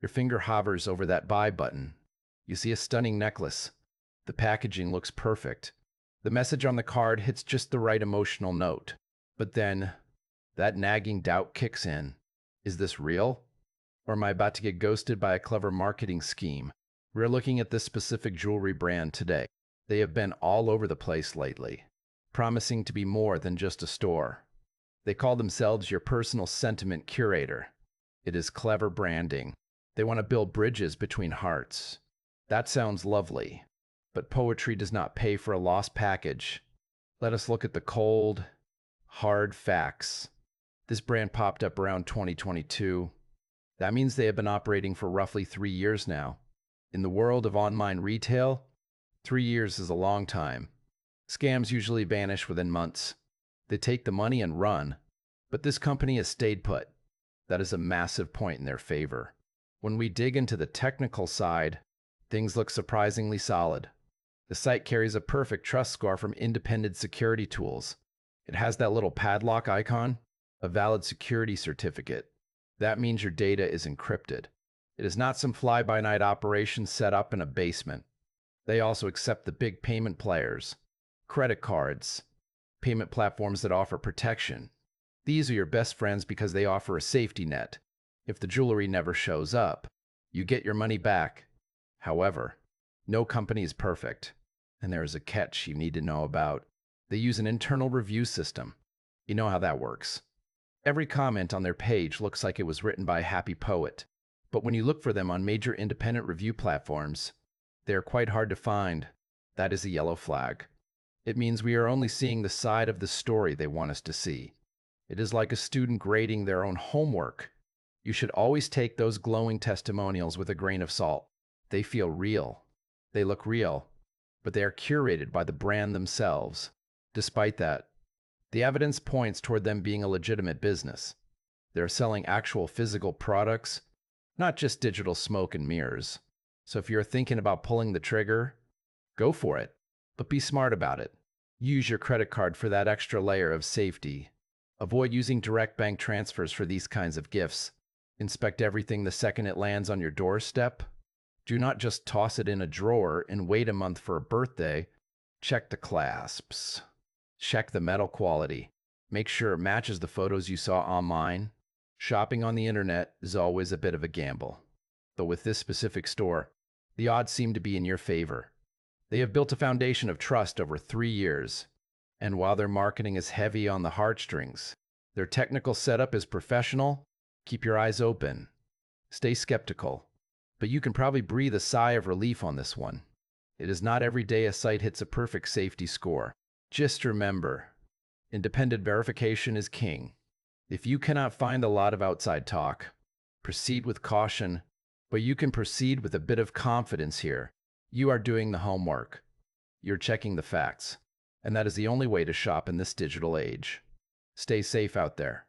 Your finger hovers over that buy button. You see a stunning necklace. The packaging looks perfect. The message on the card hits just the right emotional note. But then, that nagging doubt kicks in. Is this real? Or am I about to get ghosted by a clever marketing scheme? We're looking at this specific jewelry brand today. They have been all over the place lately, promising to be more than just a store. They call themselves your personal sentiment curator. It is clever branding. They want to build bridges between hearts. That sounds lovely, but poetry does not pay for a lost package. Let us look at the cold, hard facts. This brand popped up around 2022. That means they have been operating for roughly 3 years now. In the world of online retail, 3 years is a long time. Scams usually vanish within months. They take the money and run. But this company has stayed put. That is a massive point in their favor. When we dig into the technical side, things look surprisingly solid. The site carries a perfect trust score from independent security tools. It has that little padlock icon, a valid security certificate. That means your data is encrypted. It is not some fly-by-night operation set up in a basement. They also accept the big payment players, credit cards, payment platforms that offer protection. These are your best friends because they offer a safety net. If the jewelry never shows up, you get your money back. However, no company is perfect, and there is a catch you need to know about. They use an internal review system. You know how that works. Every comment on their page looks like it was written by a happy poet. But when you look for them on major independent review platforms, they are quite hard to find. That is a yellow flag. It means we are only seeing the side of the story they want us to see. It is like a student grading their own homework. You should always take those glowing testimonials with a grain of salt. They feel real. They look real, but they are curated by the brand themselves. Despite that, the evidence points toward them being a legitimate business. They're selling actual physical products, not just digital smoke and mirrors. So if you're thinking about pulling the trigger, go for it, but be smart about it. Use your credit card for that extra layer of safety. Avoid using direct bank transfers for these kinds of gifts. Inspect everything the second it lands on your doorstep. Do not just toss it in a drawer and wait a month for a birthday. Check the clasps. Check the metal quality. Make sure it matches the photos you saw online. Shopping on the internet is always a bit of a gamble. But with this specific store, the odds seem to be in your favor. They have built a foundation of trust over 3 years. And while their marketing is heavy on the heartstrings, their technical setup is professional. Keep your eyes open. Stay skeptical. But you can probably breathe a sigh of relief on this one. It is not every day a site hits a perfect safety score. Just remember, independent verification is king. If you cannot find a lot of outside talk, proceed with caution, but you can proceed with a bit of confidence here. You are doing the homework. You're checking the facts. And that is the only way to shop in this digital age. Stay safe out there.